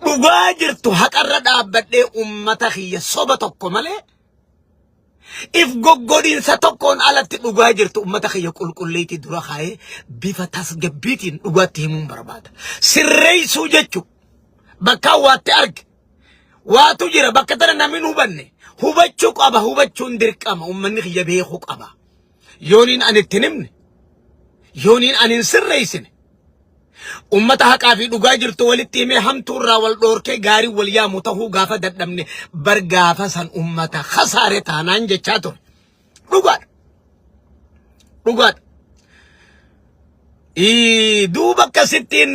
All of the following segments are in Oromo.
بواجرتو هكرد أبدي أمتخي صوبتكم مالي if goggodin sa tokkon alatti dhugaa jirtu ummata kiyya qulqulleetii dura kaa'ee bifa tasgabbiitiin dhugaatti himuun barbaada. Sirreessuu jechuun bakka waatti arge waatu jira bakka tana namni hubanne hubachuu qaba hubachuun dirqama ummanni kiyya beekuu qaba. Yooniin ani itti himne yooniin ani hin sirreessine ummata haqaa fi dhugaa jirtu walitti himee hamtuurraa wal dhoorkee gaarii wal yaamu ta'uu gaafa dadhabne bar gaafa san ummata khasaare taanaan jechaa ture. Dhugaadha. Duuba akkasittiin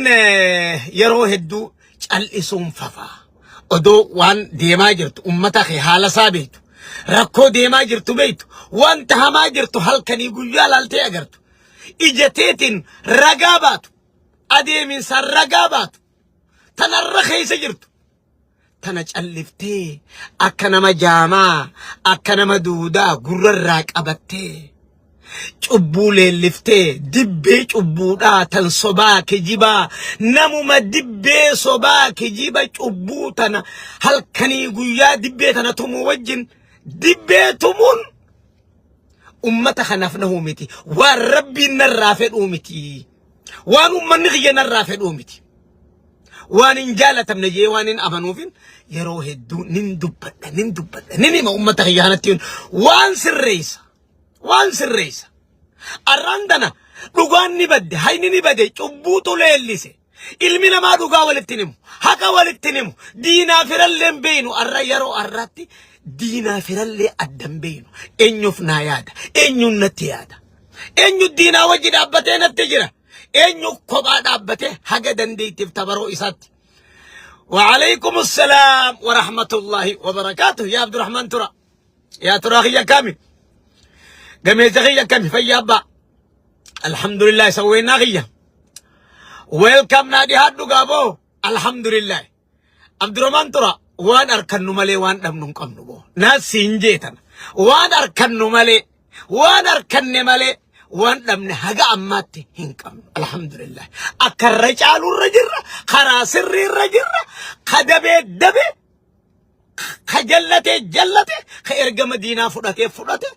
yeroo hedduu cal'isuun fafaa. Odoo waan deemaa jirtu ummata kee haala isaa beektu rakkoo deemaa jirtu beektu wanta hamaa jirtu halkanii guyyaa laaltee agartu ijateetiin ragaa baatu. أديمين سرقابات تنرخي سجرت تنجلفتي أكنما جاما أكنما دودا قررك أبتي چبولي لفتي دبي چبودا تنصبا كجيبا نمو ما دبي صبا كجيبا چبوتنا هل كني قويا دبي تنا تموجن دبي تمون أمتا خنفنه متي وربي نرافد أمتي وانو من غينا الرافد أمتي وان جالة من جي وان أمنوفين يروه الدون نندبت نني ما أمتا غيانتين وان سريسا أراندنا لغان نبدي هاي نبدي چبوتو ليليسي ilmina ma duga walittinimu haka walittinimu diina firalleen beenu arra yeroo arratti diina firallee addan beenu eenyuuf naa yaada eenyuun natti yaada eenyu diina wajji dhaabbatee natti jira eenyu kophaa dhaabbatee haga dandeettiif tabaroo isaatti وعليكم السلام ورحمة الله وبركاته يا عبد الرحمن ترى يا ترى يا كامل قميز غيا كامل فيابا الحمد لله سوينا غيا ويلكم نادي هادو غابو الحمد لله عبد الرحمن ترى وان اركن مالي وان دمنون قمنو ناس سينجيتن وان اركن مالي وان اركن مالي وان دمن حاجه اماتي هنكم الحمد لله اكرجالو الرجر خراسر الرجر خدبه دبه خجلته جلته خير مدينه فدته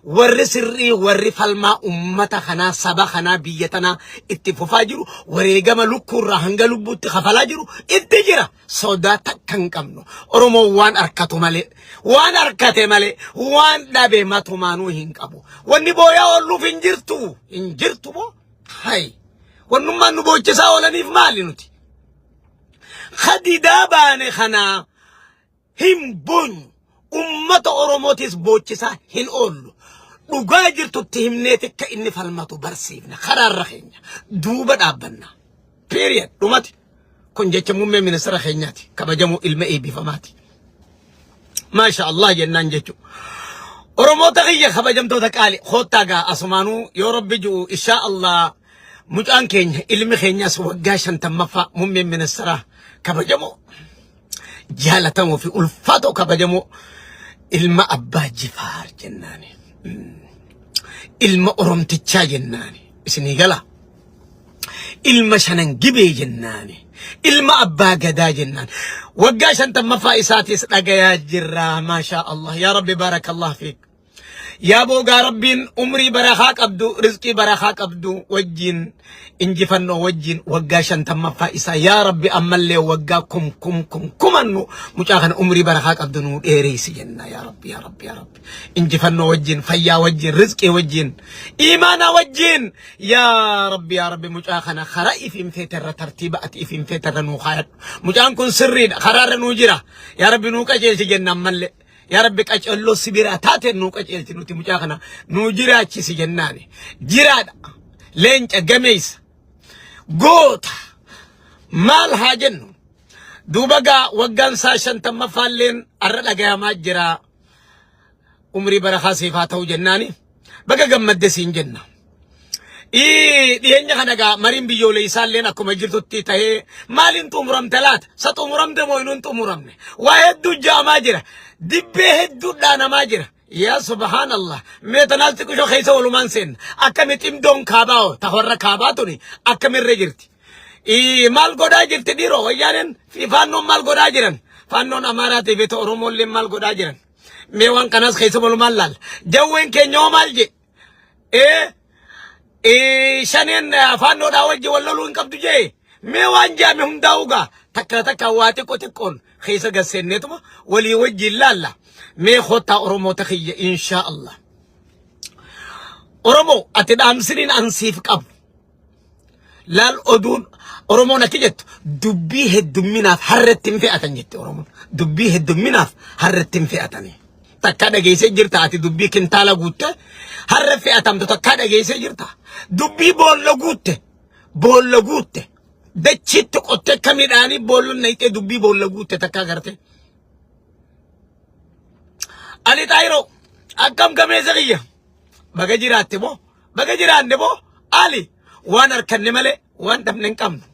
ور سري ور فالما امتا خنا سبا خنا بيتنا اتفاجرو وريغما لكور هنگلو بوت خفلاجرو اتجرا سودا تكنكمنو اورمو وان اركاتو مالي وان اركاتي مالي وان دابي ماتو مانو هنقبو وني بويا ولو انجرتو بو هاي ونو مانو بوچسا ولا نيف مالي نوتي خدي داباني خنا هم بون امتا اورموتيس بوچسا هن اولو نقاجر تتهمنيتك كإني فالماتو برسيفنا خرار رخينيا دوبا دابنا period دوماتي كون جيتش ممي من سر خينياتي كبجمو المئي بفماتي ما شاء الله جنان جيتشو ورمو تغيي خبجمتو تكالي خوتاقا أسمانو يورب جو إن شاء الله مجان كينيا علمي خينيا سوقاشن تمفا ممي من السر كبجمو جالتمو في ألفاتو كبجمو ilma abbaa jifaar jennaani ilma oromtichaa jennaani isinii gala ilma shanan gibee jennaani ilma abbaa gadaa jennaan waggaa shantammafaa isaatis dhagayaa jirraa maashaa Allah yaa rabbi baarakallah fiik يا بوغا ربين عمري برخاك أبدو رزقي برخاك أبدو وجين إنجفن وجين وقاشن تم فائسا يا ربي أمالي وقاكم كم أنو مجاخن عمري برخاك أبدو نور إيريسي جنة يا ربي يا ربي يا ربي إنجفن وجين فيا وجين رزقي وجين إيمانا وجين يا ربي مجاخن خرائف إمثيتر ترتيبات إف إمثيتر نوخايات مجاخن كن سرين خرار نوجرا يا ربي نوكا جيلش جنة أمالي يا ربي كأجلو سبيرا تاتي نوك أجلتي نوتي مجاخنا نوجرا تشيسي جناني جرادا لينج أجميس غوتا مال هاجنو دوباقا وقان ساشن تم فالين أرد أقيامات جرا عمري برخا صفاته جناني بقا قمد دسين جنة دينيا خناقا مرين بيولي يسالين أكو مجرتو تيتاهي مالين تمرم تلات ستمرم دموينون تمرمني واحد دو جاما جرا دبه دو دانا ما جرا يا سبحان الله ميتنال تكوشو خيسا ولمان سين أكا متم دون كاباو تخور كاباتوني أكا من رجرتي maal godhaa jirti dhiiroo wayyaaneen fi faannoon maal godhaa jiran faannoon amaaraa ta'e beeta oromoollee maal godhaa jiran mee waan kanas keessa walumaan laal jawween keenya hoo maal je shaneen faannoodhaa wajji wal loluu hin qabdu jee mee waan jaame hundaa'ugaa takka waa xiqqoon keessa gasseenneetuma walii wajjiin laalla mee khottaa oromoota kiyya inshaa Allah oromoo ati dhaamsiniin ansiif qabu laal oduun oromoon akka jettu dubbii heddumminaaf harretti hin fe'atan jette oromoon dubbii heddumminaaf harretti hin fe'atanii takka dhageessee jirta ati dubbii kintaala guutte harre fe'atamtu takka dhageessee jirta dubbii boolla guutte dachitti qotte akka midhaanii boolluun nayxee dubbii boolla guutte takka agarte ali taayiroo akkam gameessa kiyya baga jiraatte moo baga jiraanne moo ali waan harkanne malee waan dhabne hin qabnu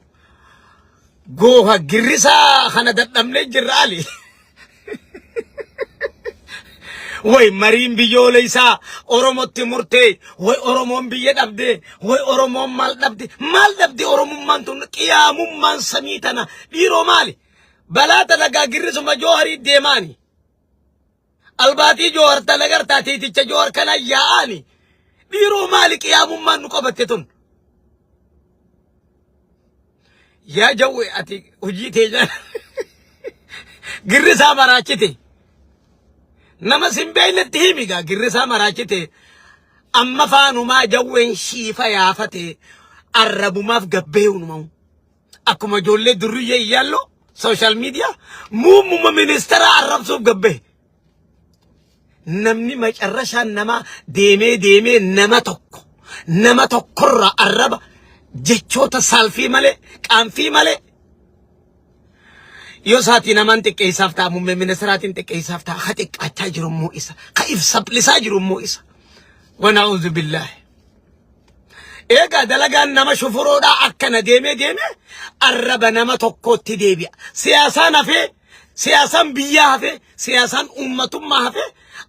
gooha girrisaa kana dadhabne jirra ali way mariin biyyooleysaa oromotti murtee way oromoon biyya dhabde way oromoon maal dhabde oromummaan tun qiyaamummaan samii tana dhiiroo maali balaa talagaa girrisuma jooharii deemaani albaatii joohar talagartaa tiiticha joohar kana yaa'ani dhiiroo maali qiyaamummaan nu qabatte tun yaa jawwe ati hojii teenya girrisaa maraachite nama simbeeyletti himigaa girrisaa maraachite amma faanumaa jawween shiifa yaafate arrabumaaf gabbeeyunumamu akkuma ijoollee durriyyee iyyaallo social media muummuma ministeera arrabsuuf gabbee namni macarrashaan nama deemee nama tokkorra arraba jechoota salfii malee qaanfii malee yoo saatii namaan xiqqeessaaf ta'a muummee ministeeraatiin xiqqeessaaf ta'a ha xiqqaachaa jiru immoo isa ka ibsaplisaa jiru immoo isa wana'uudhu billaahi eegaa dalagaan nama shufuroodhaa akkana deemee arraba nama tokkootti deebi'a siyaasaan biyyaa hafee siyaasaan ummatummaa hafee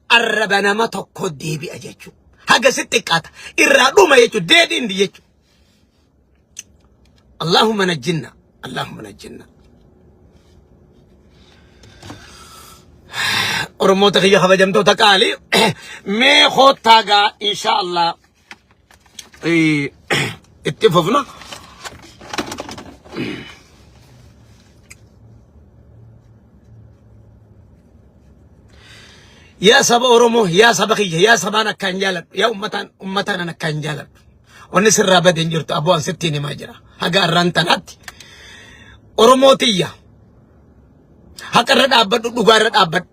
arraba nama tokko deebi'a jechuudha haga si xiqqaata irraa dhuma jechuudha deedhiin jechuudha اللهم نجنا ورمو تخيّا خبجمتو تقالي مي خود تاقا إن شاء الله اتفقنا يا سبا ورمو يا سبا خيّا يا سبانا كان جالب يا أمتان كان جالب ونسر رابد انجرت أبوان ستيني ماجرا هقا الرانتانات ورموتية هقا رد أبد لغا رد أبد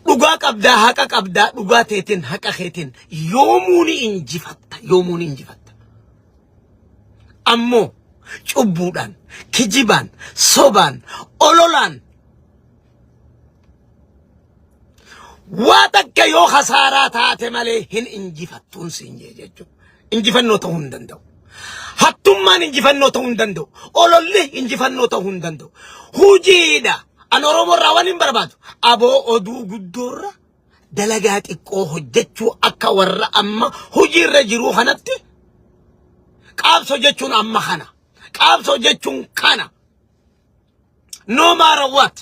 لغا قبدا هقا قبدا لغا تيتين هقا خيتين يوموني انجفت أمو شبودان كجيبان صوبان أولولان واتك يو خسارات هاتمالي هن انجفتون سنجي جيجو انجفنو تهون دندو hattummaan injifannoo ta'uu hin danda'u ololli injifannoo ta'uu hin danda'u hujiidha an oromoorraa waan hin barbaadu aboo oduu guddoorra dalagaa xiqqoo hojjechuu akka warra amma hojiirra jiruu kanatti qaabsoo jechuun amma kana qaabsoo jechuun kana no matter what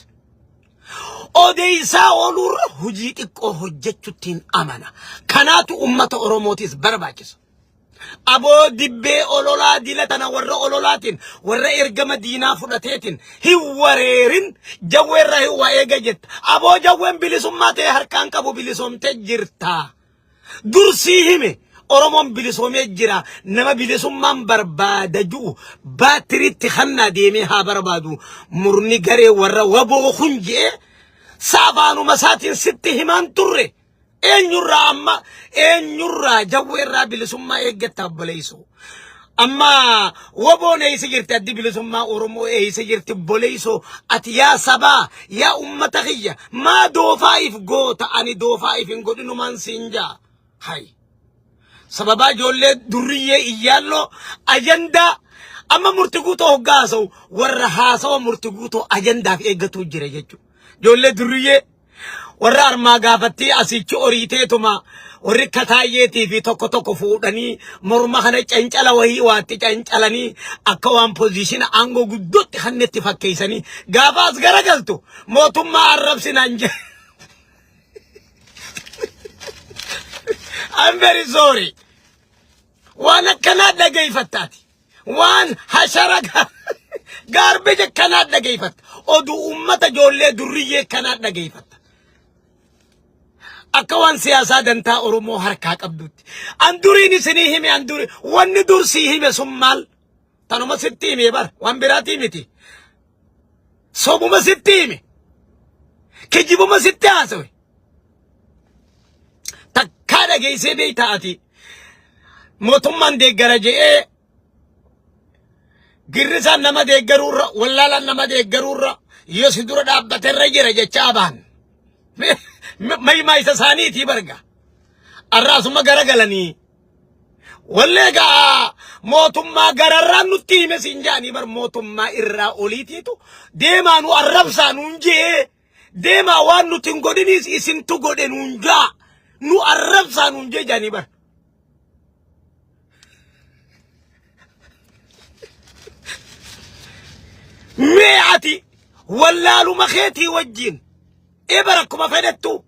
odeysaa olurra hojii xiqqoo hojjechuutiin amana kanaatu ummata oromootis barbaachisa أبو دبي أولولا ديلتنا ورّا أولولاتين ورّا إرجم دينا فلاتين هو ريرين جوّر هو إيجت أبو جوّن بلسومات هركان كابو بلسوم تجرتا درسيهم أرمون بلسوم يجرا نما بلسوم من برباد جو باتري تخنا ديمي ها بربادو مرني غري ورّا وابو خنجي سابانو مساتين ستهمان تري eenyurraa jawweerraa bilisummaa eeggataa boleeysu amma woboon eeysa jirti addi bilisummaa oromoo eeysa jirti boleeysu ati yaa sabaa yaa ummata kiyya maa doofaa'if goota ani doofaa'if hin godhinumaan siinjaa hay sababaa ijoollee durriyyee iyyaalloo ajandaa amma murti guutoo hoggaasa'u warra haasawa murti guutoo ajandaaf eeggatuu jira jechuudha ijoollee durriyyee warra armaa gaafatti asichi oriiteetuma وركتايتي في توكو فوداني مرمخنا چنچلا وهي واتي چنچلاني اكوان بوزيشن انغو غدوت خنت فكيسني غافاس غرغلتو موتما عرب سنانج I'm very sorry وانا كناد دغاي فتاتي وان حشرك garbage كناد دغاي فت اودو امه جولي دريه كناد دغاي فت أكوان سياسة دنتا أورومو حركة قبضت أندوريني سنيهم أندوري وندور سيهم سمال تانو ما ستيمي بار وان براتي متي صوبو ما ستيمي كجيبو ما ستياسوي تكادا جيسي بيتاتي موتمان دي غراجي غرسان نما دي غرورا ولالا نما دي غرورا يسدور دابت الرجل جچابان ما يساني تي برغا الراس ما غرغلني ولغا موتما غرران نتي مسنجاني بر موتما إرا أوليتيتو ديما نو الربسا نونجي ديما وان نتنغودينيس اسن تغودن نونجا نو الربسا نونجي جاني بر ميعتي ولالو مخيتي وجين إبرك ما فدتو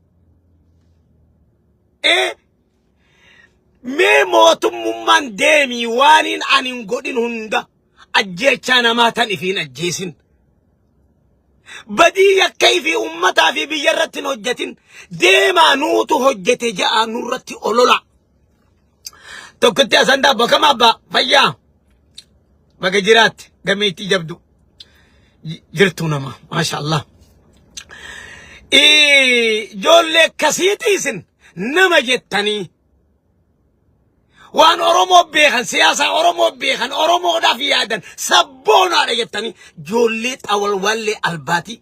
مي موتم من ديمي وانين أنين قدين هندا أجيشانا ما تنفين أجيسين بدي كيف أمتا في بيرة هجة ديما نوتو هجة جاء نورتي أولولا تو كنت أسندا بكما با فيا بقى جرات قميتي جبدو جرتو نما ما شاء الله جولي كسيتيسن نما جتاني وان أورومو بيخن سياسة أورومو بيخن أورومو دا في يادن سبونا جتاني جولي أول والي الباتي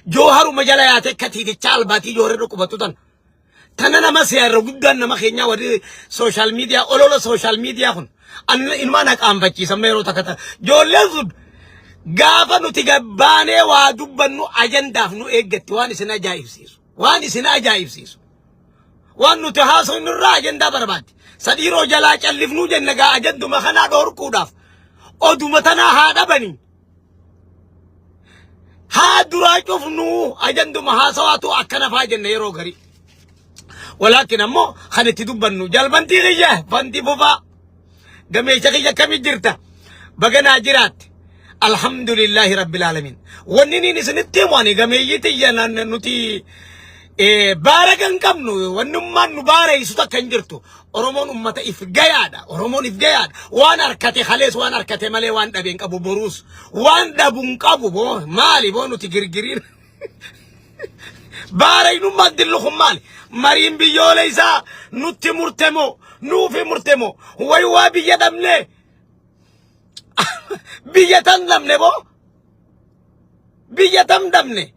جوهر مجالاياتي كتيتي الباتي جوهر ركوبتو تنانا ما سيار قدان نما خينيا ودي سوشال ميديا أولولا سوشال ميديا خن أن إنمانك أمبتشي سميرو تكتا جولي زود غافا نتيجبانه وادوبنو اجنداف نو ايغت وان سنا جايب سيسو وان نتحاسو نرا اجندا برباد سديرو جلا چلفنو جنگا اجندو مخنا دور كوداف اودو متنا هادا بني ها درا چوفنو اجندو محاسواتو اكنفا جن يرو غري ولكن امو خنتي دوبنو جلبنتي غيه بنتي بوبا گميچا كمي جرتا بغنا جرات الحمد لله رب العالمين ونني نسنتي واني غميتي يانا نتي بارغان كمنو ونمان نباري سوتا كنجرتو أورومون أمة إفجايادا أورومون إفجاياد وان أركتي خليس وان أركتي مالي وان دابين كابو بروس وان دابون كابو بو مالي بو نتي جرجرين باري نمان دلوخم مالي مريم بيوليسا نتي مرتمو نوفي مرتمو ويوا بيادم لي بيجتن دمني بو بيجتن دمني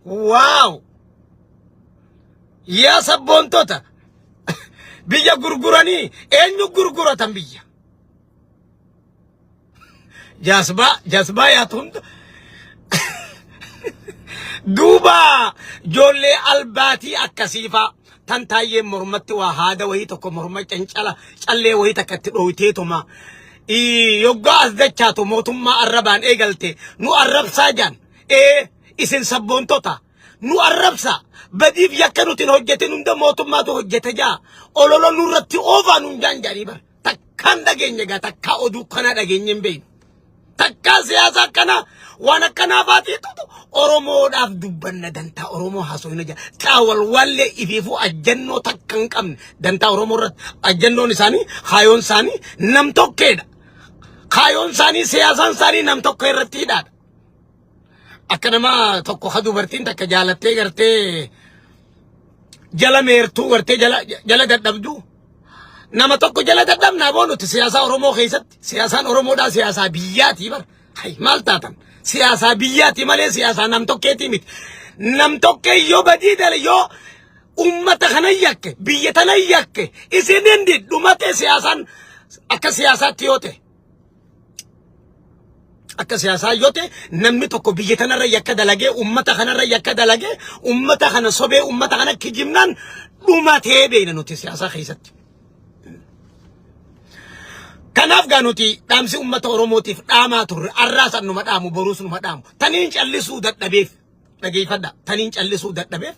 واو يا سبون توتا بيجا غرغراني انو غرغرة تنبيجا جاسبا يا توند دوبا جولي الباتي اكسيفا تنتاي مرمت وهذا وهي تكو مرمت انشالا شالي وهي تكتلويتيتوما يوغاز دچاتو موتما الربان ايغلتي نو الرب ساجان اسن سبون توتا نو الرب سا بديف يكنو تن هجتن ند موتما تو هجت جا اولولو نورتي اوفا نونجان جاريبا تكان دغينيغا تكا اودو كنا دغينين بين تكا سياسا كنا وانا كنا فاتي تو اورومو داف دبن دنتا اورومو حاسو نجا تاول والي يفيفو اجنو تكن كم دنتا اورومو رت اجنو نساني خايون ساني نم توكيدا خايون ساني سياسان ساني نم توكي رتيدا اكنما توكو خدو برتين تك جالتي غرتي جلا ميرتو غرتي جلا ددبدو نما توكو جلا ددم نابونو سياسا اورومو خيست سياسان اورومو دا سياسا بياتي بر هاي مالتاتن سياسة بياتي مالي سياسة نم توكيتي ميت نم توكي يو بديدل يو أمة خنيك بيتنيك إسنين دي دمت سياسة أكا سياسة تيوتي akka siyaasaa yoo ta'e namni tokko biyya tanarra yakka dalagee ummata kanarra yakka dalagee ummata kana sobee ummata kana kijibnaan dhumatee beeyna nuti siyaasaa keessatti. Kanaaf gaanuti dhaamsi ummata Oromootiif dhaamaa turre arraasan numa dhaamu boruus numa dhaamu taniin callisuu dadhabeef dhageeffadha taniin callisuu dadhabeef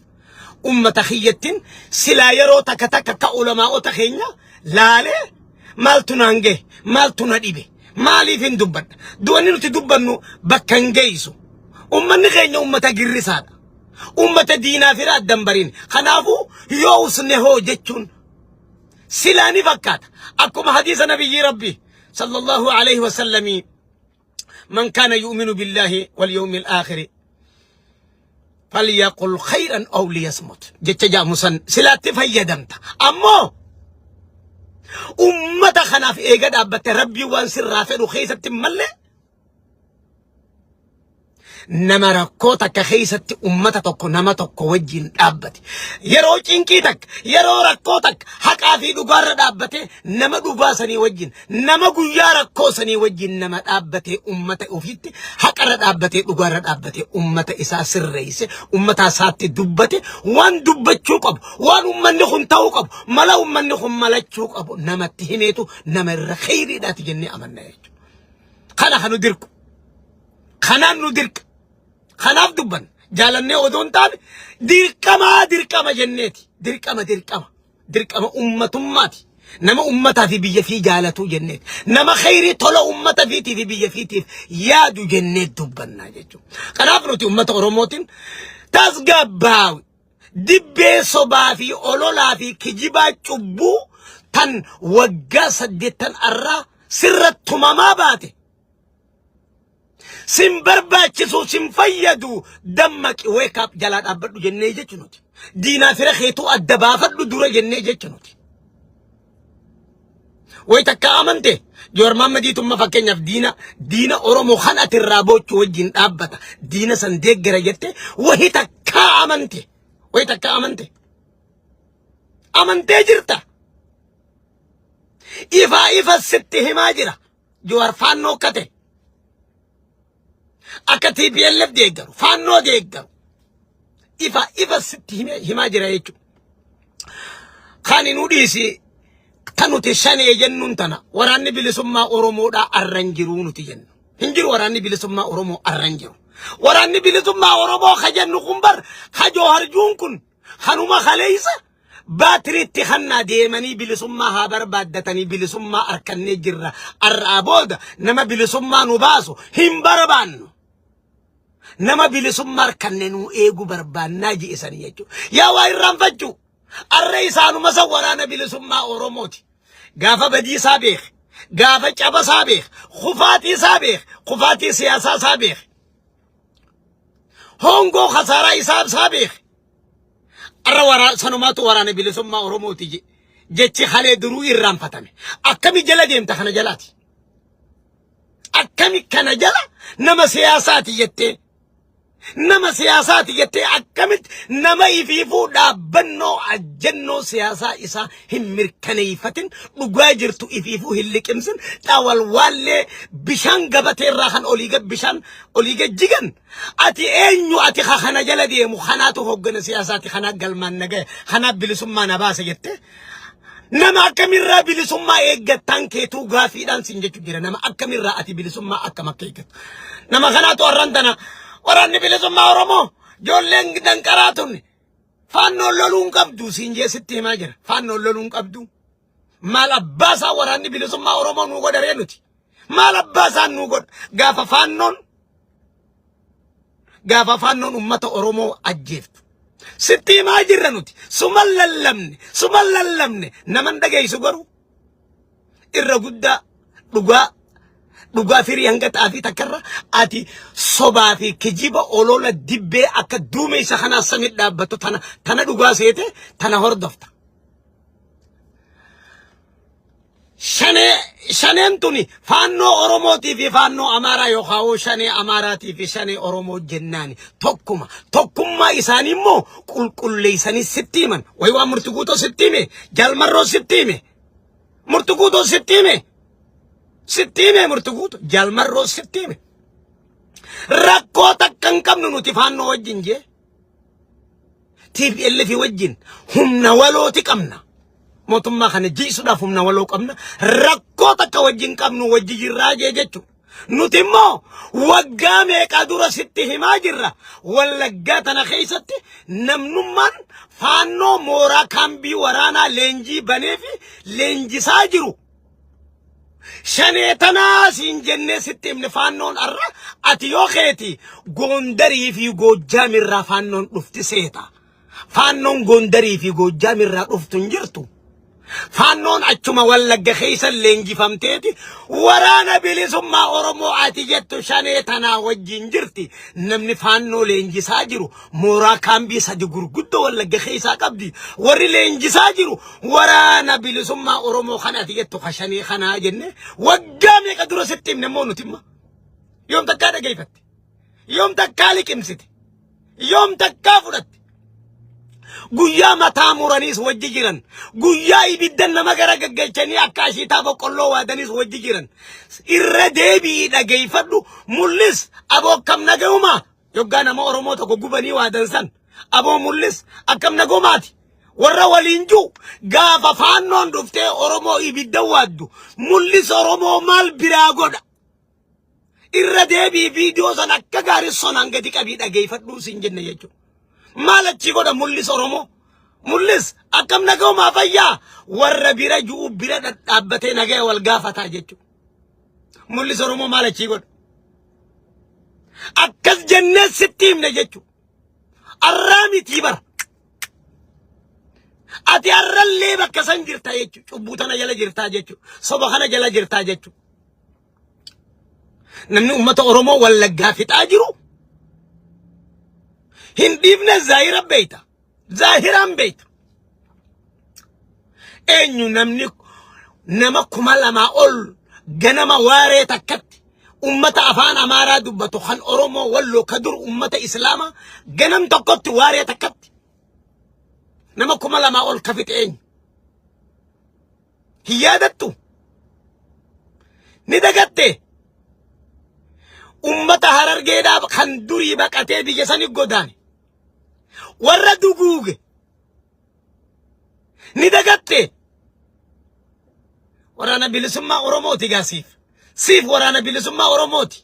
ummata kiyyattiin silaa yeroo takka takka ka ulamaa'ota keenya laalee maaltu naan gahe maaltu na dhibe maaliif hin dubbadha du'anni nuti dubbannu bakka hin geessu ummanni keenya ummata girrisaadha ummata diinaa fi raaddan bariin kanaafuu yoo usne hoo jechuun silaani fakkaata akkuma hadiisa nabiyyi rabbi sallallahu alayhi wa sallami man kana yu'minu billahi wal yawmil akhir فليقل خيرا أو ليصمت جت جاموسا سلات فيدمت أمو أمة خنا في إيجاد أبت ربي وانسر رافع خيسة ملة نما ركوتك خيسة أمتك نما تكوجين أبت يرو إنكيتك يرو ركوتك حق في دوغار أبت نما دوباسني وجين نما غيار ركوسني وجين نما أبت أمة أفيت حق رد أبت دوغار أبت أمة إساس الرئيس أمة سات دبت وان دبت شوكب وان أمنهم توكب ملا أمنهم ملا شوكب نما تهنيتو نما الخير ذات جنة أمنا خنا هندرك خنا ندرك خناف دبن جالني ودون تان ديركما جنتي ديركما أمتي نما أمتا في بيا في جالتو جنت نما خيري طلع أمتا في بيا في يادو جنت دبن ناجو خناف نوتي أمتا أوروموتين تاسغاباوي دبي صبا في أولولا في كجيبا چبو تن وغا سدتن أرى سرت تماما باتي سنبرباچسو سنفيدو دمك ويكاب جلاد أبدو جنة جنوتي دينا فرخيتو الدبافت دورة جنة جنوتي ويتكا أمنتي جور مامدي تم فكين في دينا أورمو خانة الرابوچ وجين أبتا دينا سندق جرجتي وهي تكا أمنتي ويتكا أمنتي جرتا إفا ستي هماجرة جوار فانو كته أكتي بيلف ديجرو فانو ديجرو إفا ستي هماجرة يجو خاني نوديسي تنو تشاني جنون تنا وراني بلسما أورومو دا أرنجرونو تجن هنجر وراني بلسما أورومو أرنجرو وراني بلسما أورومو خجن خمبر خجو هرجون كن خنوما خليسة باتري تخنا ديماني بلسما هابر بادتني بلسما أركني جرة الرابود نما بلسما نباسو هم بربانو نما بلسما أركننو إيغو بربان ناجي إساني يجو يا وايران فجو الرئيسانو مسورانا بلسما أوروموتي غافا بدي سابيخ غافا چابا سابيخ خفاتي سياسة سابيخ هونغو خسارة إساب سابيخ الروارا سنوماتو ورانا بلسما أوروموتي جيتشي خالي درو إرام فتامي أكامي جلا ديم تخنا جلاتي أكامي كان جلا نما سياساتي يتي نما سياساتي يتي أكامت نما يفيفو دابنو أجنو سياسا إسا هم مركنيفتن بغاجرتو يفيفو هلي كمسن تاوال والي بشان غبتي راخن أوليغا جيغن أتي أينيو أتي خانا جلا ديمو خاناتو هوغن سياساتي خانا قلمان نغي خانا بلسما نباسا يتي نما أكاميرا بلسما إيغتان كيتو غافي دان سنجتو جيرا نما أكاميرا أتي بلسما أكاما كيكت نما خاناتو أرانتنا وراني بلسما أورومو جولين دنكراتون فانو لولون قبدو سنجي ستي ماجر فانو لولون قبدو مال أباسا وراني بلسما أورومو نوغو درينوتي مال أباسا نوغو غافا فانون أمتا أورومو أجيفت ستي ماجر نوتي سمال نمان دقاي سوغرو إرغودا dhugaa firii hanga xaafii takkarra ati sobaa fi kijiba olola dibbee akka duume isa kanaa samii dhaabbattu tana dhugaa seete tana hordofta. Shaneen tuni faannoo Oromootii fi faannoo Amaaraa yookaan shanee Amaaraatii fi shanee Oromoo jennaani tokkummaa isaanii immoo qulqulleessanii sitti himan wayi waan murtuguutoo sitti hime jalmarroo sitti hime murtuguutoo sitti hime مرتقوت جال مرة ستيمه rakkoota kan qabnu nuti faannoo wajjin jee TPLF wajjin humna walooti qabna mootummaa kana jiisuudhaaf humna waloo qabna rakkoota akka wajjin qabnu wajji jirraa jee jechu nuti immoo waggaa meeqa dura sitti himaa jirra wallaggaa tana keessatti namnummaan faannoo mooraa kaambii waraanaa leenjii banee fi leenjisaa jiru shaneetanaa siin jennee sitti himne faannoon arra ati yoo keeti Gondarii fi Goojjaamirraa faannoon dhufti seeta faannoon Gondarii fi Goojjaamirraa dhuftu hin jirtu faannoon achuma wallagga keessa leenjifamteeti waraana bilisummaa Oromoo ati jettu shaneetanaa wajjin jirti namni faannoo leenjisaa jiru mooraa kaambii sadi gurguddoo wallagga keessa qabdi warri leenjisaa jiru waraana bilisummaa Oromoo kana ati jettu kashanee kanaa jenne waggaa meeqa dura sitti himne moo nuti immoo yoom takkaa dhageeffatte yoom takkaa liqimsite yoom takkaa fudhatte guyyaa mataa muraniis wajji jiran guyyaa ibiddan nama gara gaggeechanii akka ashiitaa boqqolloo waadaniis wajji jiran irra deebii dhageeffadhu mul'is aboo akkam naga'umaa yoggaa nama Oromoo tokko gubanii waadan san aboo mul'is akkam naga'umaati warra waliin jiru gaafa faannoon dhuftee Oromoo ibidda waaddu mul'is Oromoo maal biraa godha irra deebii viidiyoo san akka gaarii sonaan gadi qabii dhageeffadhuu siin jenne jechuudha. Malachi goda mul'is Oromoo mul'is akkam naga'umaa fayyaa warra bira jiru bira dhaabbatee nagaya wal gaafataa jechuudha mul'is Oromoo malachi goda akkas jennee sitti himne jechuudha arraa miti bar ati arrallee bakka san jirta jechuudha cubbuu tana jala jirtaa jechuudha soba kana jala jirtaa jechuudha namni ummata Oromoo wallaggaa fixaa jiru hindifne zahira beita zahiran beita enyu namni nama kuma lama ol ganama waaree takkatti ummata afaan amaaraa dubbatu kan Oromoo walloo kadur ummata islaama ganam tokkotti waaree takkatti nama kuma lama ol kafite enyu hiyaadattu ni dagatte ummata Harargeedhaaf kan durii baqatee biyya sani godaane warra duguuge ni dagatte waraana bilisummaa Oromooti gaasiif siif waraana bilisummaa Oromooti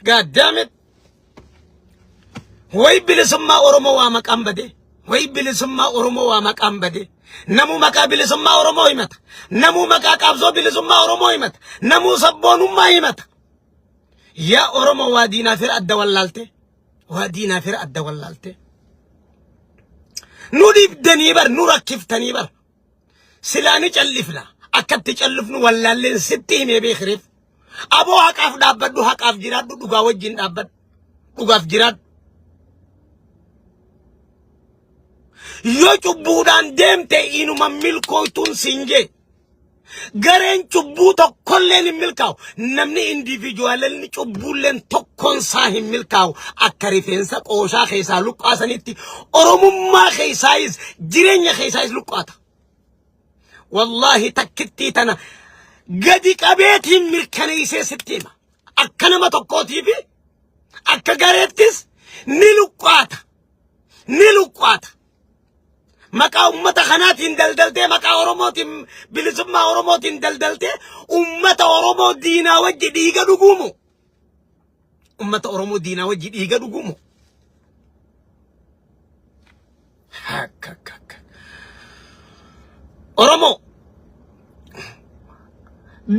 God damn it way bilisummaa Oromoo waa maqaan bade way bilisummaa Oromoo waa maqaan bade namu maqaa bilisummaa Oromoo himata namu maqaa qabsoo bilisummaa Oromoo himata namu sabboonummaa himata yaa Oromoo waa diinaa fira adda wallaalte وادينا في رأد واللالته نريد دنيبر نركف تنيبر سلاني جلفنا أكد تجلفنا واللالين ستين بيخرف أبو حق أف دابد دو حق أف جراد دو غاوة جين دابد دو غاف جراد يو چبودان ديمتي إنو مميل كويتون سنجي Gareen cubbuu tokkolleen hin milkaa'u namni individuaalonni cubbuulleen tokkoon isaa hin milkaa'u akka rifeensa qooshaa keessaa luqqaasanitti Oromummaa keessaayis jireenya keessaayis luqqaata wallahi takkittii tana gadi qabeetiin mirkaneessee sitti hima akka nama tokkootiif akka gareettis ni luqqaata maqaa ummata kanaatiin daldaltee maqaa Oromootiin bilisummaa Oromootiin daldaltee ummata Oromoo diinaa wajji dhiiga dhugumu ummata Oromoo diinaa wajji dhiiga dhugumu Oromoo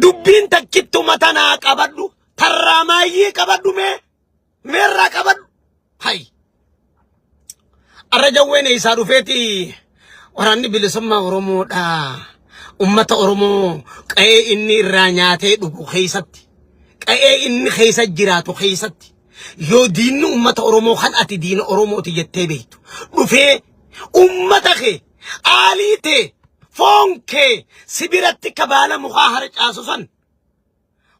dubbiin takkittu matanaa qabadhu tarraamaayyii qabadhu meerraa qabadhu hay arrajawween isaa dhufeeti waraanni bilisummaa Oromoodha ummata Oromoo qa'ee inni irraa nyaatee dhugu keessatti qa'ee inni keessa jiraatu keessatti yoo diinni ummata Oromoo kan ati diina Oromooti jettee beektu dhufee ummata kee aaliitee foon kee sibiratti kabaala mukaa harcaasu san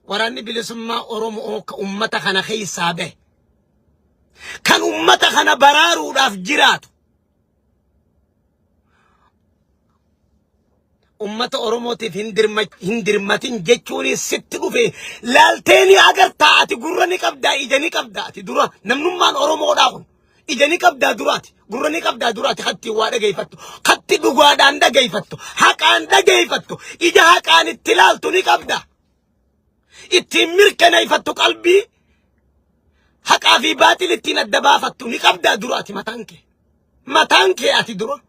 waraanni bilisummaa Oromoo ka ummata kana keessaa bahe kan ummata kana baraaruudhaaf jiraatu أمة أوروموتي هندرمتين جتوني ست في لالتيني أجر تاعتي قرني كبدا إجاني كبدا تدرا نمنمان أورومو داون إجاني كبدا دراتي قرني كبدا دراتي خدتي وادا جيفتو خدتي دقوادا عند جيفتو حق عند جيفتو إجا حق عن التلال توني كبدا التمير كان يفتو قلبي حق في باطل التين الدبافتو نكبدا دراتي متانكي أتي درا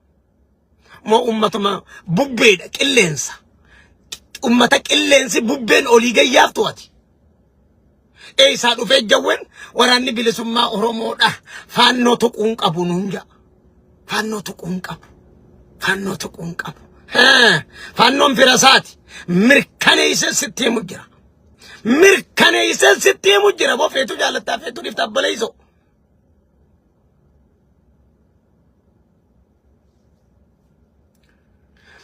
ما أمة بوبيدك إلينسا أمتك إلينسا بوبين أوليجا يافتواتي إيه سادو في الجوين وراني بلسما أورومو ده فانو تقون قبو نونجا فانو تقون قبو ها فانو انفراساتي مركانيسا ستي مجرى مركانيسا ستي مجرى بو فيتو جالتا فيتو نفتا بليزو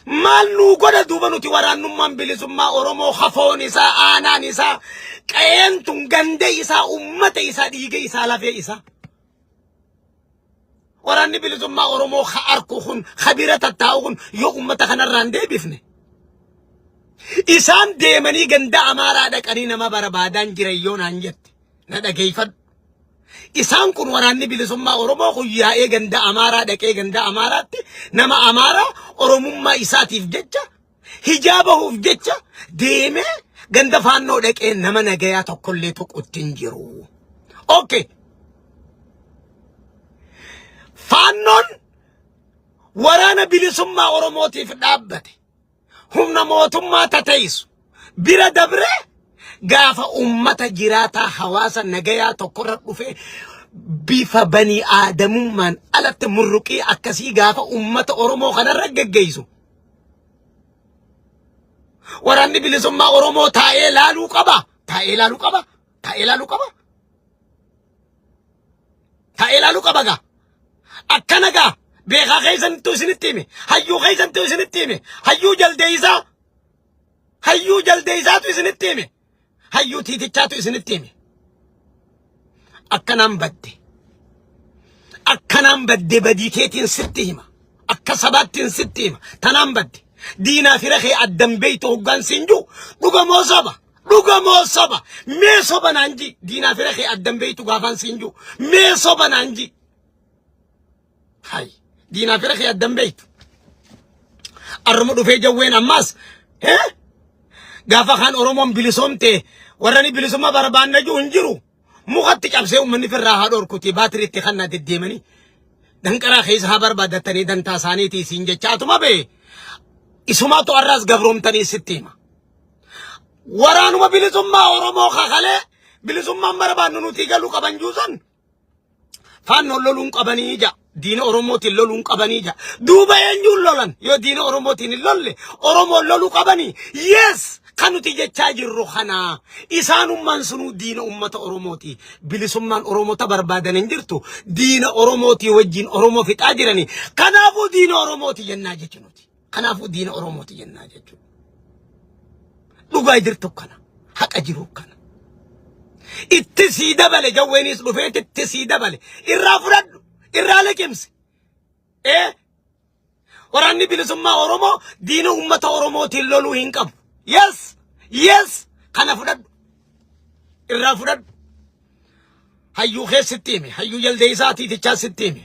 maal nu goda duuba nuti waraannummaan bilisummaa Oromoo hafoon isaa aanaan isaa qeentun gande isaa ummata isaa dhiiga isaa lafee isaa waraanni bilisummaa Oromoo arku kun khabira tattaa'u kun yoo ummata kanarraan deebifne isaan deemanii ganda amaaraa dhaqanii nama barbaadan jirayyoon han jette na dhageeffadhu isaan kun waraanni bilisummaa Oromoo kun yaa'ee ganda amaaraa dhaqee ganda amaaraatti nama amaaraa Oromummaa isaatiif jecha hijaabahuuf jecha deemee ganda faannoo dhaqee nama nagayaa tokkollee tuquutti hin jiru. Okay. Faannoon waraana bilisummaa Oromootiif dhaabbate humna mootummaa tateessu bira dabree gaafa ummata jiraataa hawaasa nagayaa tokkorra dhufee bifa bani aadamummaan alatti murruqii akkasii gaafa ummata Oromoo kanarra geggeessu waraanni bilisummaa Oromoo taa'ee laaluu qaba gaa akkana gaa beekaa keessantu isinitti hime hayyuu keessantu isinitti hime hayyuu jaldeeysaatu isinitti hime hayyuu tiitichaatu isinitti hime akkanaan badde badii keetiin sitti hima akka sabaattiin sitti hima tanaan badde diinaa fira kee addan beeytu hoggaan siinjuu dhugamoo soba mee soba naanji diinaa fira kee addan beeytu gaafaan siinjuu mee soba naanji hay diinaa fira kee addan beeytu armu dhufee jawween ammaas gaafa kan Oromoon bilisoomte warrani bilisummaa barbaanna jiru hin jiru mukatti cabsee ummanni firraa haa dhorkuti baatiriitti kannaa deddeemanii danqaraa keessa haa barbaadatanii dantaa isaaniitii siin jechaatuma bee isumaatu arraas gabroomtanii sitti hima waraanuma bilisummaa Oromoo kakalee bilisummaan barbaannu nuti galuu qaban juusan faannoon loluun qabanii ija diina Oromootiin loluun qabanii ija duuba eenyuun lolan yoo diina Oromootiin hin lolle Oromoon loluu qabanii yes kanuti jechaa jirru kana isaanummaan sunu diina ummata Oromooti bilisummaan Oromoota barbaadan hin jirtu diina Oromooti wajjin Oromoo fixaa jirani kanaafuu diina Oromooti jennaa jechuuti dhugaa jirtu kana haqa jiru kana itti sii dabale jawweenis dhufeet itti sii dabale irraa fudhadhu irraa leqimsi waraanni bilisummaa Oromoo diina ummata Oromootiin loluu hin qabu yes kana fudhadhu irraa fudhadhu hayyuu keessatti hime hayyuu jaldeeysaatiitichaa sitti hime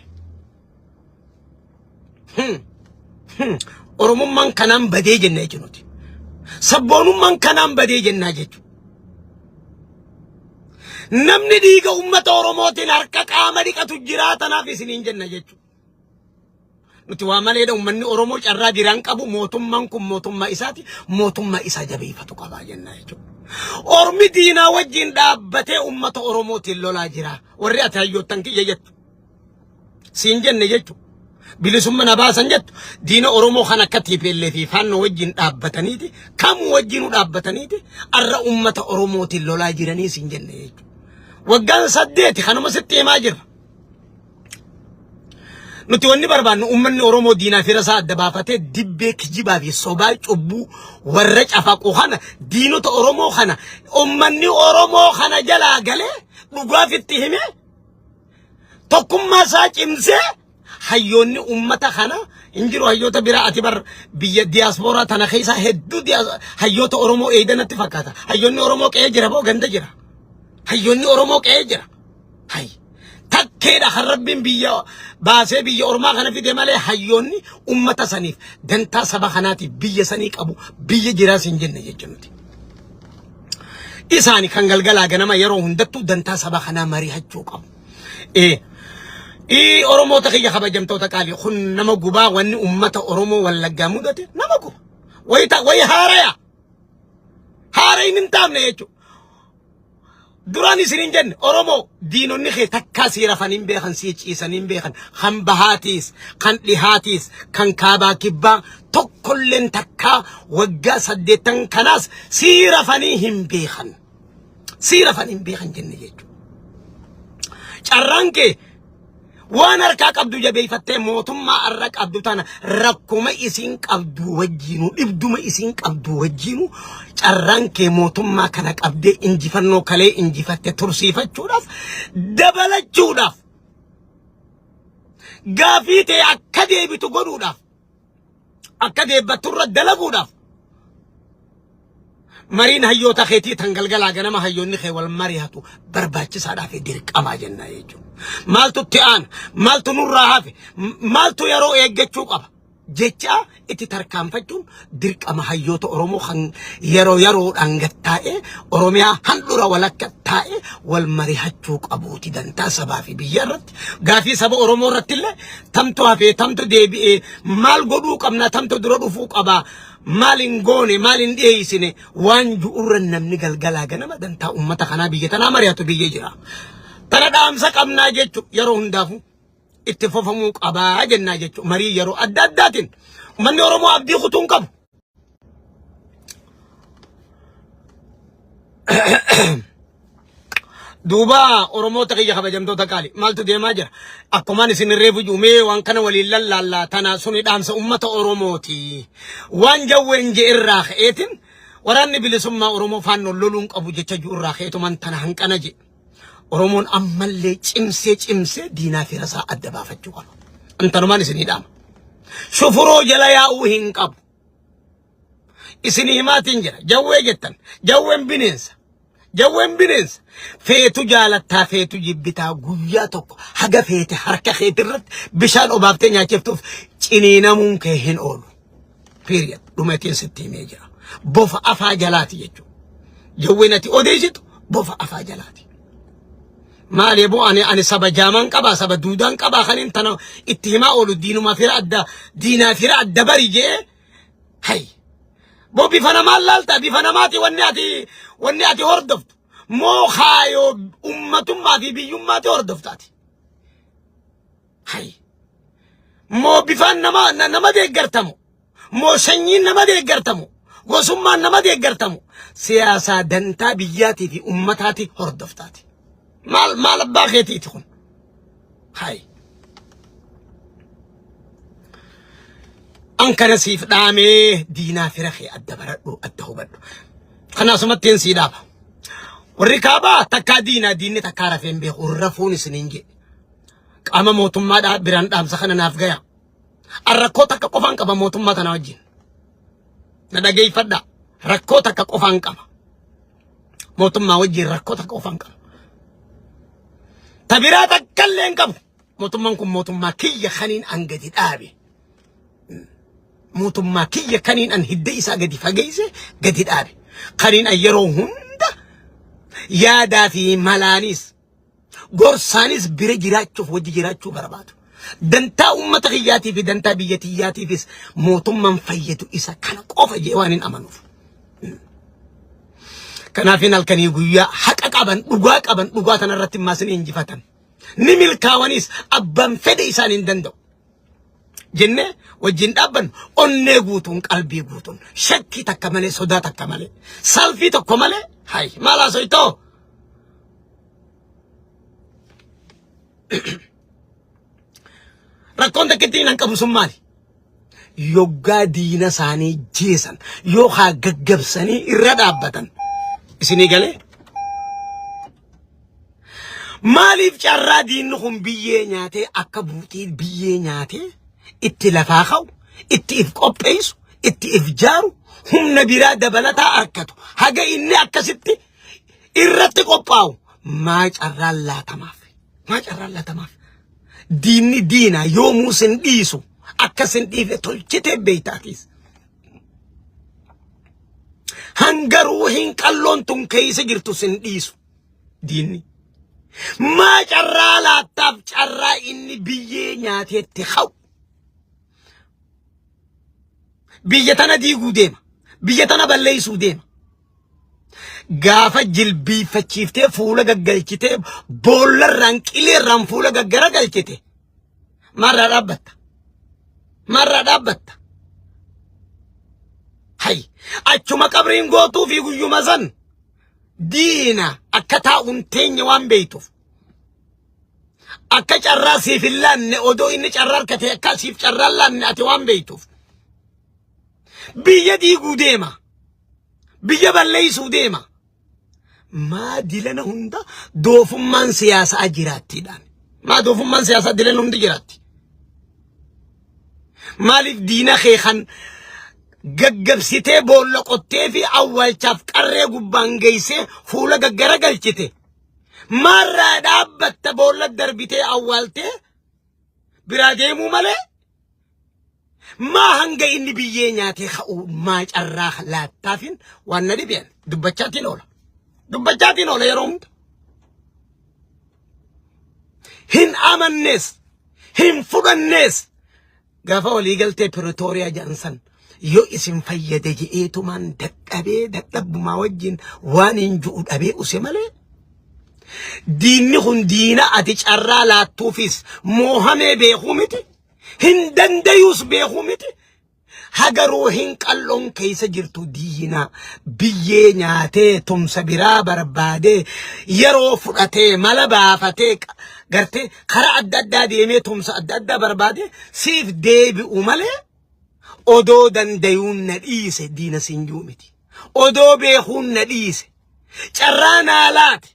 Oromummaan kanaan badee jennaa jechuuti sabboonummaan kanaan badee jennaa jechuudha namni dhiiga ummata Oromootiin harka qaama dhiqatu jiraatanaaf isiniin jenna jechuudha nuti waa maleedha ummanni Oromoo carraa biraan qabu mootummaan kun mootummaa isaati mootummaa isaa jabeeffatu qabaa jennaa jechuudha ormi diinaa wajjin dhaabbatee ummata Oromootiin lolaa jira warri ati hayyoottan kiyya jettu siin jenne jechuudha bilisummaa na baasan jettu diina Oromoo kan akka TPLF fi faannoo wajjin dhaabbataniiti kam wajjinu dhaabbataniiti arra ummata Oromootiin lolaa jiranii siin jenne jechuudha waggaan 8 kanuma sitti himaa jirra nuti wanni barbaannu ummanni Oromoo diinaa firasaa adda baafatee dibbee kijibaa fi sobaa cubbuu warra cafaqu kana diinota Oromoo kana ummanni Oromoo kana jalaa galee dhugaaf itti hime tokkummaa isaa cimsee hayyoonni ummata kana injiru hayyoota biraa ati bar biyya diaspora tana keessa hedduu hayyoota Oromoo eedanatti fakkaata. Hayyoonni Oromoo qe'ee jira moo ganda jira? Hayyoonni Oromoo qe'ee jira. Hay takkeedha kan rabbiin biyya baasee biyya Oromaa kana fide malee hayyoonni ummata saniif dantaa saba kanaatiif biyya sanii qabu biyya jiraas hin jenne jechuudha. Isaani kan galgalaa ganama yeroo hundattuu dantaa saba kanaa mari'achuu qabu. Oromoo takiyya kabajamtoota qaalii kun nama gubaa wanni ummata Oromoo wallaggaa mudate nama guba. Wayi haaraya. Haarayin hin taafne jechuudha. Duraan isiniin jenne Oromoo diinonni kee takkaa sii rafaniin beekan sii ciisaniin beekan kan bahaatiis kan dhihaatiis kan kaabaa kibbaa tokkolleen takkaa waggaa 8 kanaas sii rafanii hin beekan. Sii rafanii hin beekan jenne jechuudha. Carraan kee waan harkaa qabdu jabeeffattee mootummaa arra qabdu tana rakkuma isiin qabdu wajjiinu dhibduma isiin qabdu wajjiinu carraan kee mootummaa kana qabdee injifannoo kalee injifatte tursiifachuudhaaf dabalachuudhaaf gaafii ta'e akka deebitu godhuudhaaf akka deebbatturra dalaguudhaaf mariin hayyoota keetii tan galgalaa ganama hayyoonni kee wal mari'atu barbaachisaadhaaf dirqamaa jenna jechuudha. Maaltu ta'an maaltu nurraa hafe maaltu yeroo eeggachuu qaba jecha itti tarkaanfachuun dirqama hayyoota Oromoo kan yeroodhaan gattaa'ee Oromiyaa handura walakka taa'ee wal mari'achuu qabuuti dantaa sabaa fi biyya irratti gaafii saba Oromoo irratti illee tamtu hafee tamtu deebi'ee maal godhuu qabna tamtu dura dhufuu qaba. Malin goone malin dhiyeessine waan ju'urra namni galgalaa ganama dantaa ummata kanaa biyya tanaa mari'atu biyya jira. Tana dhaamsa qabnaa jechuun yeroo hundaafu itti fufamuu qabaa jennaa jechuun marii yeroo adda addaatiin uummanni Oromoo abdii kutuun qabu. Duuba Oromoo takiyya kabajamtoota qaalii maaltu deemaa jira akkumaan isin reefu juumee waan kana waliin lallaallaa tana suni dhaamsa ummata Oromooti waan jawween je'irraa ka'eetiin waraanni bilisummaa Oromoo faannoo loluun qabu jecha ju'urraa ka'eetuman tana hanqana je Oromoon ammallee cimsee diinaa fi rasaa adda baafachuu qaba. Antanumaan isinii dhaama shufuroo jala yaa'uu hin qabu isinii himaatiin jira jawwee jettan jawween bineensa. Jawween bineensa feetu jaalattaa feetu jibbitaa guyyaa tokko haga feete harka keetirratti bishaan obaaftee nyaachiftuuf ciniinamuun kee hin oolu. Period. Dhumatiin sitti himee jira. Bofa afaa jalaati jechuudha. Jawween ati odeessitu bofa afaa jalaati. Maalee boo ani saba jaamaan qabaa saba duudaan qabaa kaniin tana itti himaa oolu diinaa fira adda bari jee hay. Bo bifa namaa laalta bifa namaati wanni ati hordoftu moo kaayoo ummatummaa fi biyyummaati hordoftaati. Hay moo bifaan nama deeggartamu moo sanyiin nama deeggartamu gosummaan nama deeggartamu siyaasaa dantaa biyyaatii fi ummataati hordoftaati. Maal abbaa keetiiti kun. Hay Ankara siif dhaamee diinaa fira kee adda baradhu adda hubadhu. Kanaasumattiin sii dhaaba. Warri kaabaa takkaa diinni takkaa rafeen beeku rafuun isiniin jedhe. Qaama mootummaadhaa biraan dhaamsa kana naaf gaya. Rakkoo takka qofaan qaba mootummaa tana wajjin. Na dhageeffadha. Rakkoo takka qofaan qaba. Mootummaa wajjin rakkoo takka qofaan qaba. Tabiraa takkallee hin qabu. Mootummaan kun mootummaa kiyya kaniin an gadi dhaabe. Mootummaa kiyya kaniin an hidda isaa gadi fageesse gadi dhaabe. Kaniin an yeroo hunda yaadaa fi malaanis gorsaanis bira jiraachuuf wajji jiraachuu barbaadu. Dantaa uummata kiyyaatii fi dantaa biyya tiyyaatiifis mootummaan fayyadu isa kana qofa jee waan hin amanuuf. Kanaafin halkanii guyyaa haqa qaban dhugaa tanarratti maasanii injifatan. Ni milkaawanis abbaan fedhe isaan hin danda'u. Jenne wajjin dhaabban onnee guutuun qalbii guutuun shakkii takka malee sodaa takka malee salfii tokko malee hay maalaa soitoo. Rakkoon takkittiin an qabu sun maali? Yoggaa diina isaanii jeesan yookaan gaggabsanii irra dhaabbatan isinii galee. Maaliif carraa diinni kun biyyee nyaatee akka buutii biyyee nyaatee اتلفاخو اتئف قبيسو اتئف جارو هم نبيرا دبلتا أركتو هاقا إني أكستي إرتي قباو ما جرى الله تمافي ما جرى الله تمافي ديني دينا يومو سنديسو أكسن ديفي تلجتي بيتاتيس هنگرو هنقلون تن كيس جرتو سنديسو ديني ما جرى لا تاب جرى إني بيه نياتي اتخو بيتنا ديقو ديما بيتنا بليسو ديما غافا جلبي فچيفتي فولا غغلچتي بول رانك إلي رام فولا غغرا غلچتي مرة دابت هاي أچما قبرين غوتو في غيو مزن دينا أكتا أنتين وان بيتوف أكا چراسي في اللان أدو إني چرار كتي أكا سيف چرار لان أتي وان بيتوف بيا ديقو ديما بيا بليسو ديما ما دلنا هندا دوفمان سياسة أجراتي دان ما دوفمان سياسة دلنا هندا جراتي مالف دينا خيخان غغب سيتي بول قطي في أول شاف قرر قبان جيسي فولا غغرا غلچتي مرة دابت بول دربيتي أولتي براديمو مالي ما هنگا إني بيه نياتي خاو ما جراخ لا تافين وانا دي بيان دبچاتي نولا يروم هن آمن نس هن فغن نس غافا وليغل تي بريتوريا جانسان يو اسم فيدا جئيتو من دقب ما وجين وانين جؤد أبي أسمالي ديني هن دينا أتجرى لا توفيس موهمي بيخومتي هندن ديوس بيخومتي هاگرو هنقلون كيس جرتو دينا بيه نياتي تم سبرا بربادي يرو فرأتي ملبافتي غرتي خرا أددا ديمي تم سأددا بربادي سيف ديبي أمالي أدو دن ديون نديس دينا سنجومتي أدو بيخون نديس چرانا لات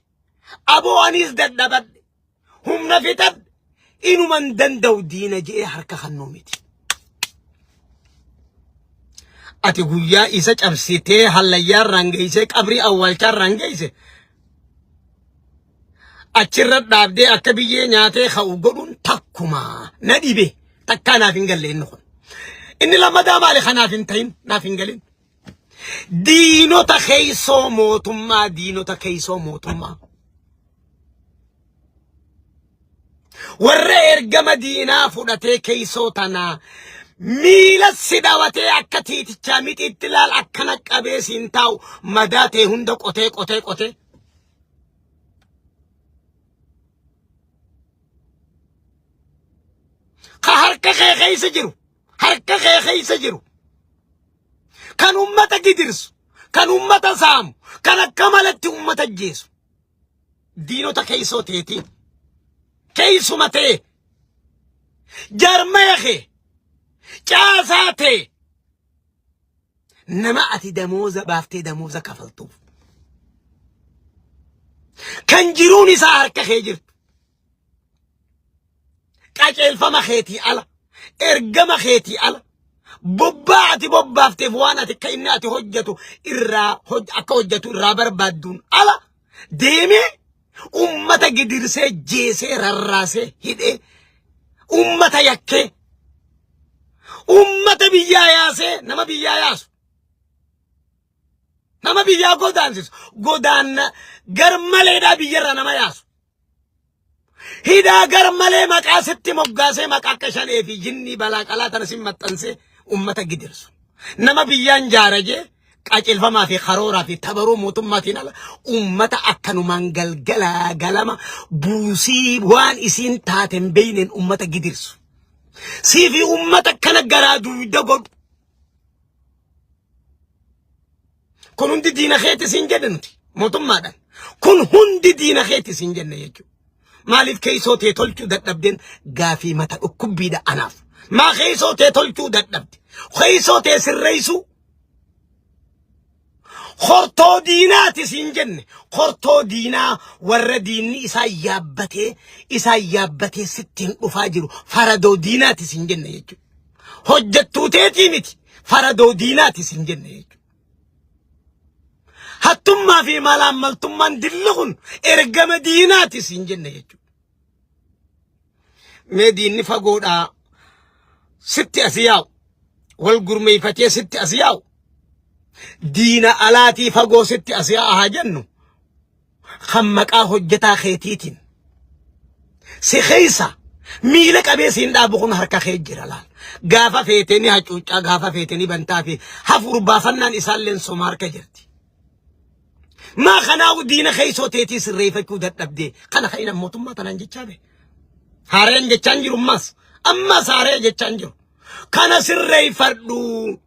أبو أنيس ددبد هم نفتد إنو من دندو دينا جئي حركة خنومتي ati guyyaa isa cabsitee hallayyaan rangeessee qabrii awwaalchaan rangeesse achirra dhaabdee akka biyyee nyaatee ka'u godhuun takkuma na dhibe takkaa naaf hin galle inni kun inni lammadaa maali kanaaf hin ta'in naaf hin galin diinota keeysoo mootummaa warra ergama diinaa fudhatee keeysoo tanaa ميلا سداوتي أكتيت جامد إتلال أكنك أبيس إنتاو مداتي هندق أوتي هركا خي سجرو كان أمتا قدرس كان أمتا سام كان كمالت أمتا جيسو دينو تا كيسو تيتي كيسو متي جرميخي جازاتي نمأتي دموزة بافتي دموزة كفلتوف كان جيروني سهر كخيجر كاجل فما خيتي على ارقم خيتي على بوبافتي فواناتي كايناتي حجتو حجتو إرا بربادون على ديمي أمتا قدرسي جيسي رراسي هيدي أمتا يكي أمة بياياسه نما بياياس نما بيا غودان غرمله دا بيرا نما ياس هيدا غرمله مقاستي مغاسه مقاكشن في جني بلا قلا تنسم متنسه أمة قدرس نما بيان جارجه قاچل فما في خرورا في تبرو موتماتنا أمة أكنو منغل غلما بوسي وان اسين تاتن بين أمة قدرس سيفي أمتك كان قرادو يدقود كن هندي دينا خيتي سنجدنتي موتم مادن كن هندي دينا خيتي سنجدن يجو مالف كيسو تيتولتو دقبدين غافي متا اكبي دا اناف ما خيسو تيتولتو دقبدين خيسو تيسريسو خورتو ديناتي سنجن خورتو دينا ور ديني إسا يابتي ستين أفاجرو فردو ديناتي سنجن يجو hojjettuu teetii miti faradoo diinaati sin jenne jechuudha. Hattummaa fi malaammaltummaan dilli kun ergama diinaati sin jenne jechuudha. Mee diinni fagoodhaa sitti as yaa'u wal gurmeeyfatee sitti as yaa'u diina alaatii fagoo sitti as yaa'a haa jennu kan maqaa hojjetaa keetiitiin si keessa miila qabee siin dhaabu kun harka kee jira laal. Gaafa feetanii hacuuccaa gaafa feetanii bantaa fi hafuur baafannaan isaalleen soma harka jirti. Maa kanaawu diina keessoo teetii sirreeffachuu dadhabdee kana kan mootummaa tanaan jechaa be. Haareen jechaan jiru ammas haaree jechaan jiru. Kana sirreeffadhu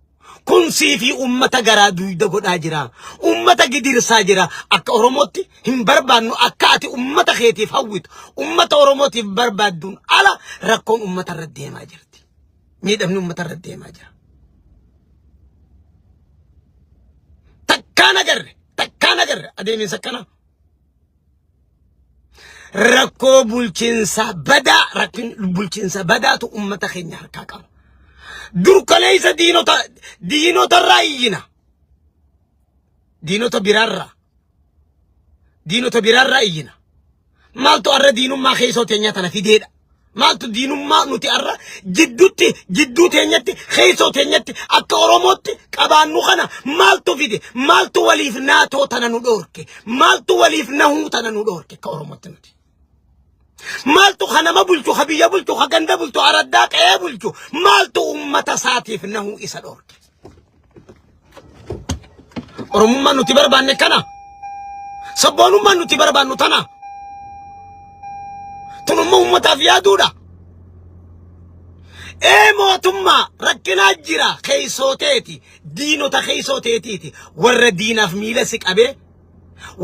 kun siifi ummata garaa duyda godhaa jira. Ummata gidirsaa jira. Akka Oromootti hin barbaannu akka ati ummata keetiif hawwitu. Ummata Oromootiif barbaadduun ala rakkoon ummata irra deemaa jirti. Miidhamni ummata irra deemaa jira. Takkaan agarre adeeminsa kana. Rakkoo bulchiinsa badaatu ummata keenya harkaa qaba. Durkaleessa diinota irraa iyyina. Diinota biraarraa iyyina. Maaltu arra diinummaa keessoo teenya tana fideedha. Maaltu diinummaa nuti arra jidduu teenyatti keessoo teenyatti akka Oromootti qabaannu kana maaltu fide maaltu waliif naatoo tana nu dhoorke maaltu waliif nahuu tana nu dhoorke akka Oromootti nuti. Maaltu kanama bulchu habiyya bulchu haganda bulchu araddaa qe'ee bulchu maaltu ummata saatiif nahuu isa dhoorke. Oromummaan nuti barbaanne kana sabboonummaan nuti barbaannu tana. Tunummaa ummataaf yaaduudha. Mootummaa rakkinaa jira keessooteeti diinota keessooteetiiti warra diinaaf miila si qabee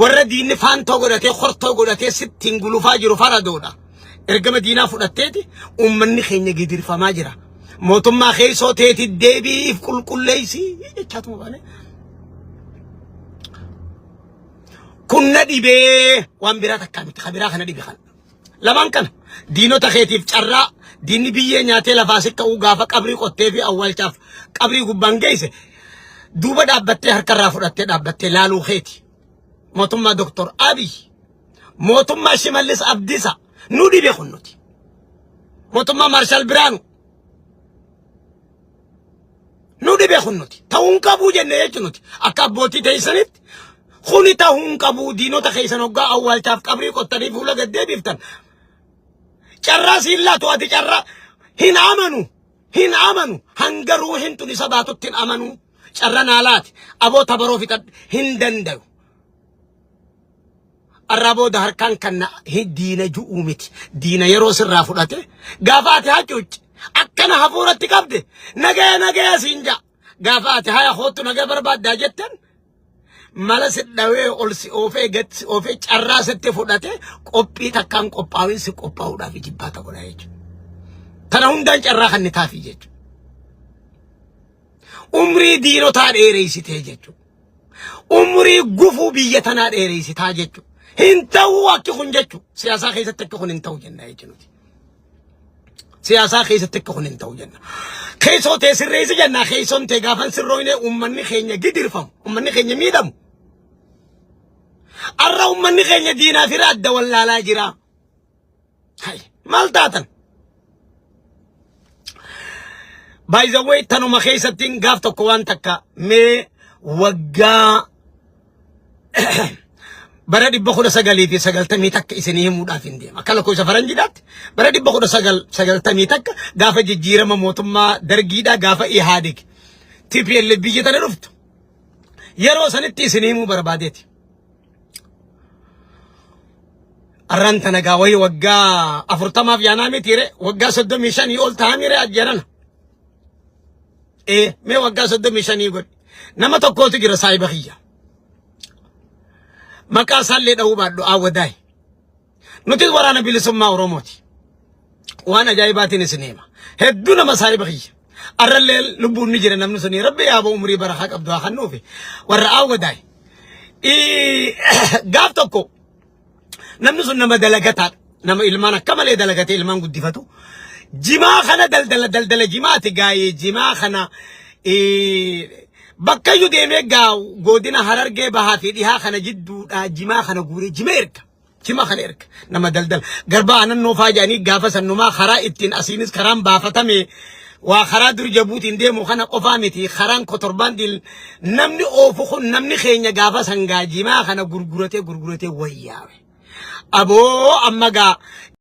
warra diinni faantoo godhatee hortoo godhatee sittiin gulufaa jiru faradoodha. Ergama diinaa fudhatteeti ummanni keenya gidirfamaa jira. Mootummaa keessooteeti deebiif qulqulleessi jechaatuma baane. Kunna dhibee waan biraa takkaa miti kabiraa kana dhibe kana. Lamaan kana diinota keetiif carraa diinni biyyee nyaatee lafaa sikka'uu gaafa qabrii qottee fi awwaalchaaf qabrii gubbaan geesse duuba dhaabbattee harkarraa fudhattee dhaabbattee laaluu keeti. Mootummaa Doktor Abiy mootummaa Shimallis Abdiisa nu dhibe kun nuti. Mootummaa Marshal Biraanu nu dhibe kun nuti. Ta'uun qabuu jennee jechuun nuti akka abbootii teessanitti kuni ta'uun qabuu diinota keessan hoggaa awwaalchaaf qabrii qottanii fuula gaddeebiftan. Carraa siin laatu ati carraa hin amanu hangaruu hin tuni sabaatutti hin amanu carra naalaati aboota baroo fixadhe hin danda'u. Arrabooda harkaan kan diina ju'uu miti diina yeroo sirraa fudhate gaafa ati hacuucci akkana hafuuratti qabde nagaya siin ja'a gaafa ati haya hoottu nagaya barbaaddaa jettan mala sidhawee ol si oofee gatti oofee carraa sitti fudhate qophii takkaan qophaa'in si qophaa'uudhaaf jibbaata godha jechuudha. Kana hundaan carraa kan ni taafii jechuudha. Umrii diinotaa dheereessitee jechuudha. Umrii gufuu biyya tanaa dheereessitaa jechuudha. Hin ta'uu akki kun jechuudha. Siyaasaa keessatti akka kun hin ta'u jenna jechuudha. Siyaasaa keessatti akka kun hin ta'u jenna. Keessoo tee sirreessi jenna keessoon tee gaafan sirrooyne ummanni keenya gidirfamu ummanni keenya miidhamu. Arra ummanni keenya diinaa fi adda wallaalaa jira. Hay maal taatan? By the way tanuma keessattiin gaaf tokko waan takka mee waggaa bara 1990 takka isinii himuudhaaf hin deema. Akka lakkoofsa faranjiidhaatti bara 1990 takka gaafa jijjiirama mootummaa dargiidhaa gaafa Ihaadig TPLF biyya tana dhuftu yeroo sanitti isinii himuu barbaadeeti. Arran tana gaa wayii waggaa 40 yaanaa mitiire waggaa 35 ol ta'amire ajjarana. Mee waggaa 35 godhi nama tokkootu jira saayiba kiyya. Maqaa isaallee dha'uu baadhu Awwadaay. Nuti waraana bilisummaa Oromooti. Waan ajaa'ibaatiin isin hima. Hedduu nama saayiba kiyya. Arrallee lubbuun ni jira namni suni rabbi yaaba umrii barakaa qabdu haa kennuufi warra Awwadaay. Gaaf tokko namni sun nama dalagataa nama ilmaan akka malee dalagatee ilmaan guddifatu جما خنا دلدل جما تجاي جما خنا بكيو ديمي جاو جودنا هررجة بها في ديها خنا جدو جما خنا جوري جميرك جما خنيرك نما دلدل قربا أنا نوفا جاني جافس النما خرا اتين أسينس كرام بافتامي وخرا در جبوت إندي مخنا قفامتي خران كتربان دل نمني أوفخون نمني خينيا جافس هنجا جما خنا غرغرته وياوي أبو أما جا